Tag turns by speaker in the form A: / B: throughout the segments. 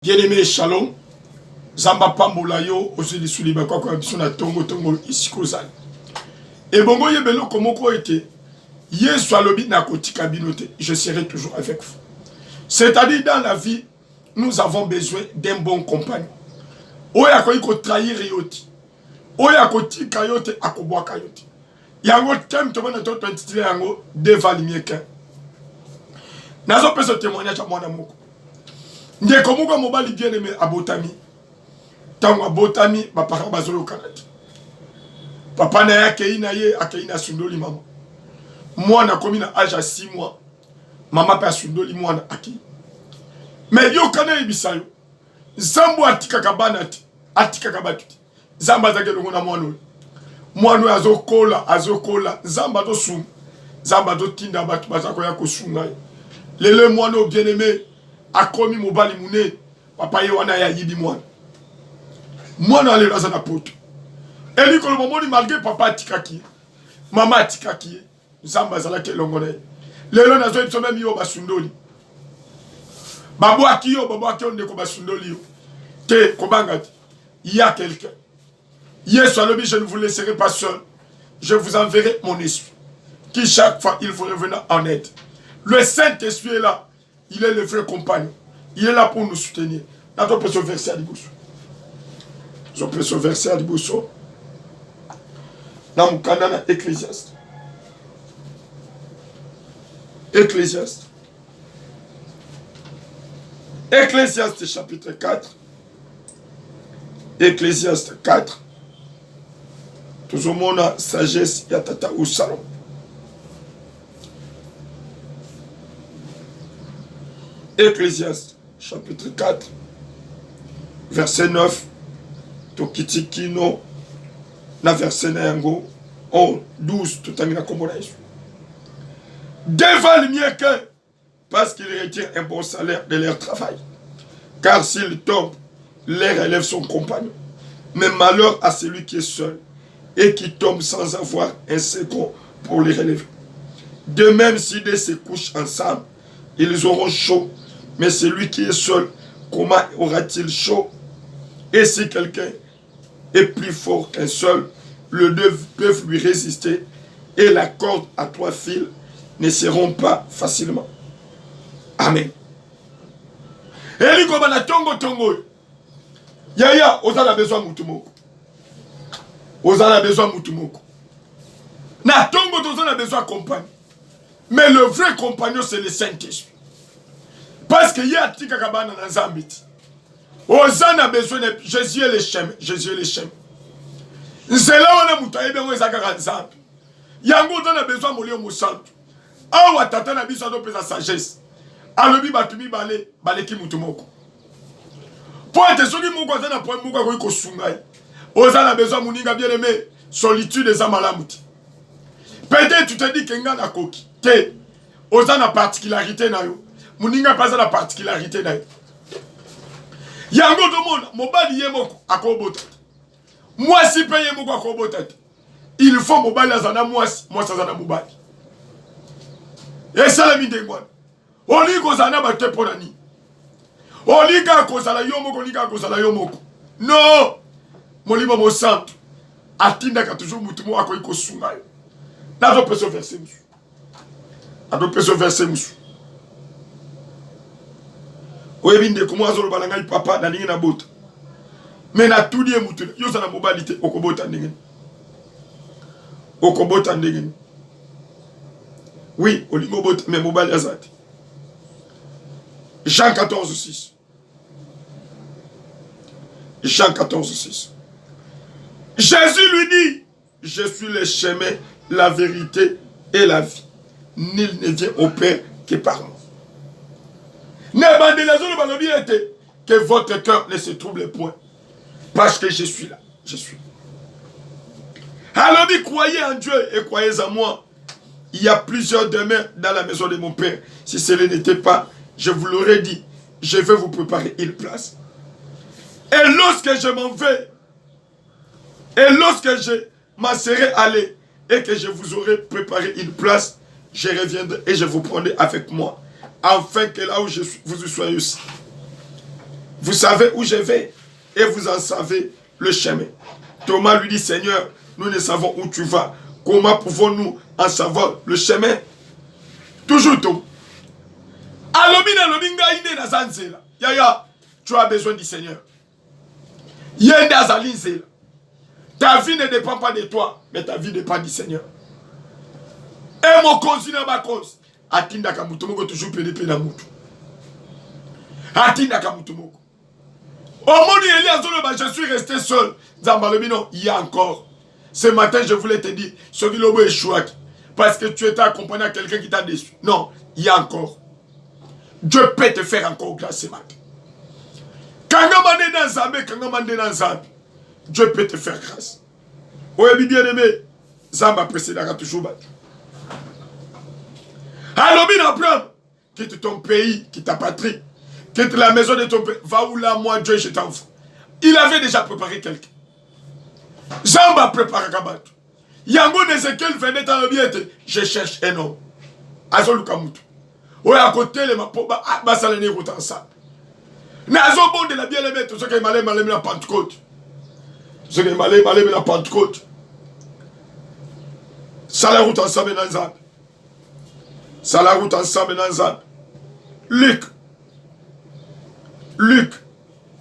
A: Bien-aimé, shalom. Zamba pambola yo osili suliba kwa kwa bisona tongo tongo isikozali. Et bongo yebelo komoko ete Yesu alobi na kotika binote, je serai toujours avec vous. C'est-à-dire dans la vie, nous avons besoin d'un bon compagnon. Oya ko iko trahir yoti. Oya ko tika yote akobwaka yote. Yango tem to bana to intitulé yango devant mieka. Nazo peso témoignage à mwana moko. Ndeko moko mobali bien aimé abotami. Tango abotami bapaka bazolo kanati. Papa na yake ina ye akeina sundoli mama. Mwana komi na âge à 6 mois. Mama pa sundoli mwana aki. Mais yo kana ibisayo. Zambo atika kabanati, atika kabatuti. Zamba zake longo na mwana. Mwana azokola, zamba do sum. Zamba do tinda batu bazako ya kosunga. Lele mwana bien aimé akomi mobali mune. Papa ye wana ya yibi mwana. Mwana ale raza na poto. Eli kolo momoni malgré papa atikaki. Mama atikaki. Zamba zalake longo na. Lelo nazo ipso même yo basundoli. Babo akiyo ndeko basundoli yo. Te kobangati. Il y a quelqu'un. Yesu alobi, je ne vous laisserai pas seul. Je vous enverrai mon esprit. Qui chaque fois il vous revenir en aide. Le Saint-Esprit est là. Il est le vrai compagnon. Il est là pour nous soutenir. Nous peut se verser à l'ibousso. Je peux se verser à l'ibousso. Dans mon canal Ecclésiaste. Ecclésiaste. Ecclésiaste chapitre 4. Ecclésiaste 4. Tout le monde a sagesse yatata ou salon. Ecclésiaste chapitre 4. Verset 9. Tokitikino. Na verset Nayango. 12. Tout à l'heure. Devant le mieux que. Parce qu'ils retirent un bon salaire de leur travail. Car s'ils tombent, les relève son compagnon. Mais malheur à celui qui est seul et qui tombe sans avoir un second pour les relever. De même, si deux se couchent ensemble, ils auront chaud. Mais celui qui est seul, comment aura-t-il chaud? Et si quelqu'un est plus fort qu'un seul, les deux peuvent lui résister et la corde à 3 fils ne seront pas facilement. Amen. Eli ko bana tongo. Yaya, ozana besoin mutumoko. Ozana besoin mutumoko. Na tongo ozana besoin compagnon. Mais le vrai compagnon c'est le Saint-Esprit. Parce que y'a tika kabana na zambiti. Ozana besoin de Jésus le chemin, Jésus le chemin. Nzela wana mutaye bengo ezaka nzambi. Yango ozana besoin molio musantu. Awa tata na biso do pesa sagesse. Alobi batumi baleki mutumoko. Pour être sûr que moko azana point moko ko kosungai. Ozana besoin muninga bien aimé, solitude eza malamuti. Peut-être tu te dis que nga na koki. Te ozana particularité na yo. Muninga pas la particularité na yo. Yango to mona mobali ye moko akobota. Moi si paye moko akobota. Il faut mobali azana moi azana mobali. Et ça la midengwa. Oli kozana bate ponani. Oliga kozala yomoko, oliga kozala yomoko. Non! Molimo mo santo. Atinda ka toujours mutumo ako iko sunga yo. Nazo peso verset musu. Ado peso verset musu. Oyebinde komo azolo balanga papa na ningi na bota. Mais na tudi e mutu. Yo sana mobilité okobota ndenge. Okobota ndenge. Oui, olingo bota mais mobile azati. Jean 14, 6. Jean 14, 6. Jésus lui dit, je suis le chemin, la vérité et la vie. Nul ne vient au Père que par moi. Que votre cœur ne se trouble point. Parce que je suis là. Je suis. Alors, croyez en Dieu et croyez en moi. Il y a plusieurs demeures dans la maison de mon Père. Si cela n'était pas, je vous l'aurais dit, je vais vous préparer une place. Et lorsque je m'en vais, et lorsque je m'en serai allé, et que je vous aurai préparé une place, je reviendrai et je vous prendrai avec moi, afin que là où vous soyez aussi. Vous savez où je vais et vous en savez le chemin. Thomas lui dit, Seigneur, nous ne savons où tu vas. Comment pouvons-nous en savoir le chemin? Toujours Thomas. Yaya, tu as besoin du Seigneur. Ta vie ne dépend pas de toi, mais ta vie dépend du Seigneur. Et mon cause n'a pas cause. Atinda kamutomoko toujours pédépé na mutu. Atinda kamutomoko. Au monde je suis resté seul. Zambalobino, il y a encore. Ce matin, je voulais te dire, ce Gilobo est chouette. Parce que tu étais accompagné à quelqu'un qui t'a déçu. Non, il y a encore. Dieu peut te faire encore grâce ce matin. Dieu peut te faire grâce. Oui, bien aimé. Zamba précédera toujours battu. Alobin Abraham, quitte ton pays, quitte ta patrie, quitte la maison de ton père. Va où là, moi, Dieu, je t'envoie. Il avait déjà préparé quelqu'un. Zamba prépare Kabat. Yango Nezekiel venait à l'objet. Je cherche un homme. Azolu Kamutu. Oui, à côté, les mapoba, basalene route ensemble. Nazo bon de la bien aimée, tout ce qui est malé, la Pentecôte. Ce qui est malé, la Pentecôte. Ça la route ensemble dans Zab. Ça la route ensemble dans Zab. Luc,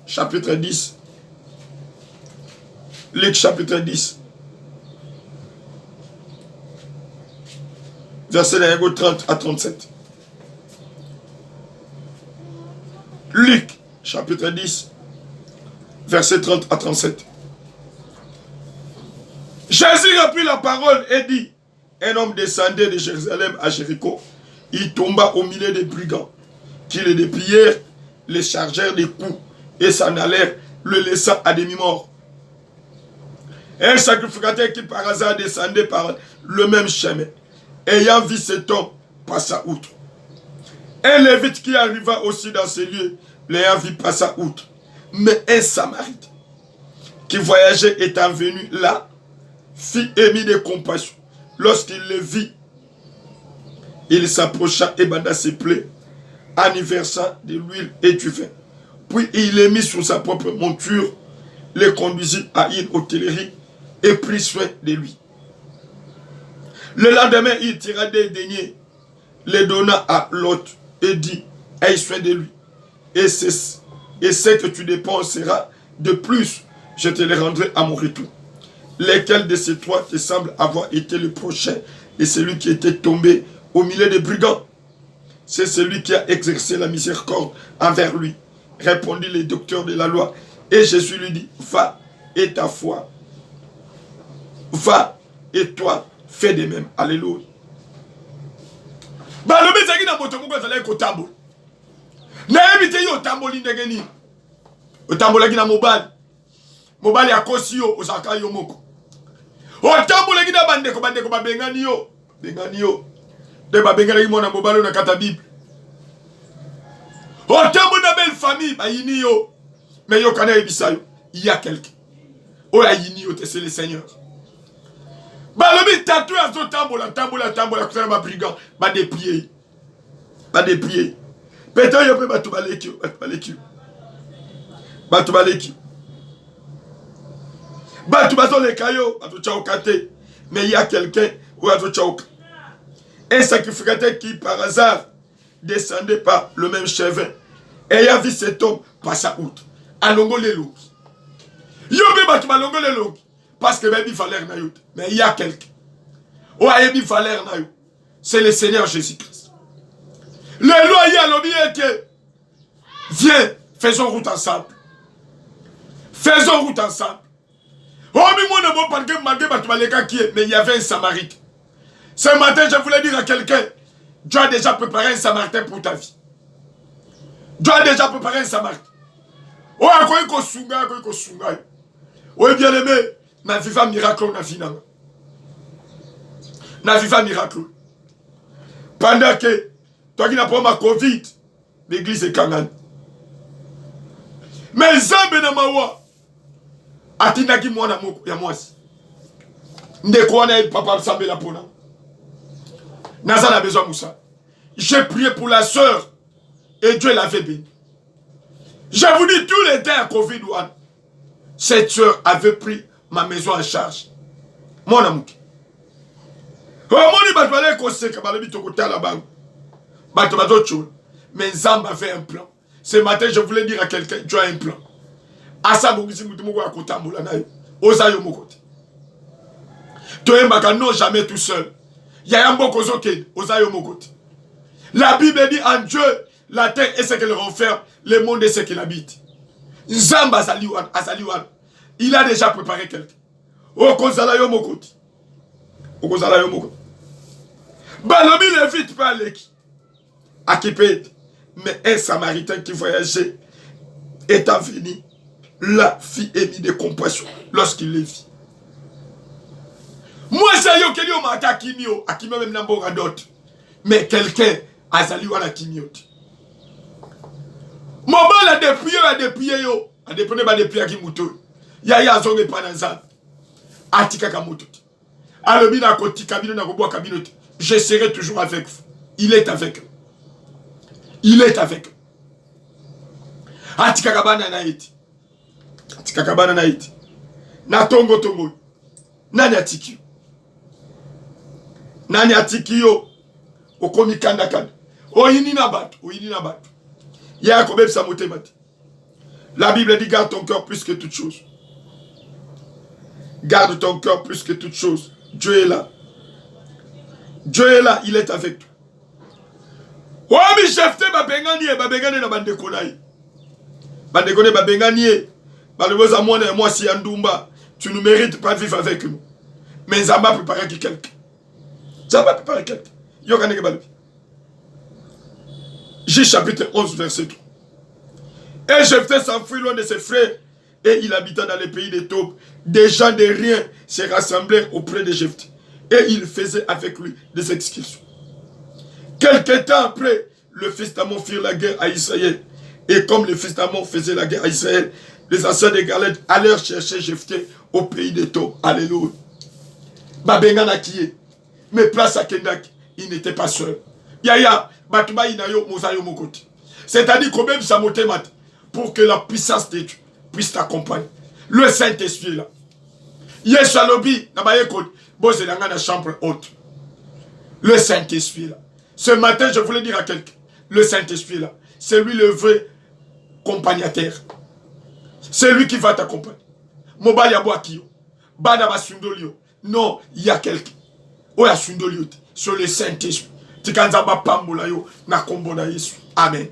A: chapitre 10. Luc, chapitre 10. Verset 30 à 37. Luc, chapitre 10, verset 30 à 37. Jésus reprit la parole et dit, un homme descendait de Jérusalem à Jéricho. Il tomba au milieu des brigands, qui le dépillèrent, les chargèrent des coups et s'en allèrent, le laissant à demi-mort. Un sacrificateur qui par hasard descendait par le même chemin, ayant vu cet homme, passa outre. Un lévite qui arriva aussi dans ces lieux, l'ayant vu passa outre. Mais un samarite qui voyageait étant venu là, fit émis de compassion. Lorsqu'il le vit, il s'approcha et banda ses plaies, en y versant de l'huile et du vin. Puis il les mit sur sa propre monture, les conduisit à une hôtellerie et prit soin de lui. Le lendemain, il tira des deniers, les donna à l'hôte et dit, aie soin de lui. Et ce que tu dépenseras de plus, je te les rendrai à mon retour. Lesquels de ces trois te semblent avoir été le prochain et celui qui était tombé au milieu des brigands? C'est celui qui a exercé la miséricorde envers lui, répondit le docteur de la loi. Et Jésus lui dit, va et ta foi, va et toi, fais de même. Alléluia. Mobali akosi yo osaka yo moko. Otambolaki na bandeko babengani yo. Bengani yo. De babengani mona mobali na kata Bible. Otambo na belle famille bayini yo. Mais yo kana ebisa yo. Il y a quelqu'un. Oya yini yo c'est le Seigneur. Balobi tatou azo tambola kusana ma brigand ba dépier. Ba dépier. Peut-être yo pe batu baleki. Batu baleki. Mais il y a quelqu'un un sacrificateur qui par hasard descendait par le même chemin et il a vu cet homme passer outre. Alongo les loups. Parce que même il fallait mais il y a quelqu'un. C'est le Seigneur Jésus-Christ. Le loyer à l'objet que viens, faisons route ensemble. Faisons route ensemble. Mais il y avait un Samarite. Ce matin, je voulais dire à quelqu'un, Dieu a déjà préparé un Samaritain pour ta vie. Dieu a déjà préparé un Samaritain. Oh, bien aimé, na viva miracle na vie. Na viva miracle. Pendant que toi qui n'as pas ma Covid, l'église est Kangan. Mais Zambe na mawa. Atindaki mwana moko ya mwasi. Ndeko wana papa sambela pona. Naza a besoin de ça. J'ai prié pour la sœur et Dieu l'avait béni. Je vous dis, tous les temps à Covid, cette soeur avait pris ma maison en charge. Mon amour. Mais Nzamba avait un plan. Ce matin, je voulais dire à quelqu'un, tu as un plan. Asa bongisi mutumo à côté moula na yo. Osa yo mokote. Toi non jamais tout seul. Yaya mboko zoke, osa yo mokote. La Bible dit en Dieu, la terre est ce qu'elle renferme, le monde est ce qu'il habite. Nzamba asaliwan. Il a déjà préparé quelqu'un. Okozala yo mokote. Okozala yo mokote. Balobi ne vite pas l'équipe. Akiped. Mais un Samaritain qui voyageait est venu. La fille émit de compassion lorsqu'il les vit. Moi, j'ai eu quelqu'un qui m'a kimio, à qui même n'a pas d'autre. Mais quelqu'un a sali ou la kimio. Mon bon a déplié, a déplié qui moutou. Yaya zonge pananza. Atika kamutu. Alobina koti kabino na kobo kabino. Je serai toujours avec vous. Il est avec eux. Il est avec eux. Atika kabana na iti. Atika kabana na iti. Na tongo. Nani atiki? Nani atiki yo? Okomi kanda. Oyini na batu. Ya kobeb sa motemati. La Bible dit garde ton cœur plus que toute chose. Garde ton cœur plus que toute chose. Dieu est là. Dieu est là, il est avec toi. Oh, mi chefte babengani na bandekonai. Bandekone babengani. Malheureusement, moi si Andumba, tu ne mérites pas de vivre avec nous. Mais ça m'a préparé quelqu'un. Ça m'a préparé quelqu'un. Yokaneke Balobi. J chapitre 11, verset 3. Et Jephthé s'enfuit loin de ses frères, et il habita dans les pays des taupes. Des gens de rien se rassemblèrent auprès de Jephthé, et il faisait avec lui des excursions. Quelque temps après, le fils d'Amon firent la guerre à Israël. Et comme le fils d'Amon faisait la guerre à Israël, les anciens de Galède allèrent chercher Jephthé au pays des taupes. Alléluia. Babengana kiye. Mais place à Kendak, il n'était pas seul. Yaya, Batuba inayo mosayo mokoti. C'est-à-dire que même ça motemat, pour que la puissance de Dieu puisse t'accompagner. Le Saint-Esprit est là. Yes, alobi, nabayekot, bose dans la chambre haute. Le Saint-Esprit est là. Ce matin, je voulais dire à quelqu'un, le Saint-Esprit est là. C'est lui le vrai compagnateur. C'est lui qui va t'accompagner. Mobile Yaboakio, Badaba Sundolio. Non, il y a quelqu'un. Oya Sundolio, sur le Saint-Esprit. Tikanzaba Pambolayo, Nakombola Yesu. Amen.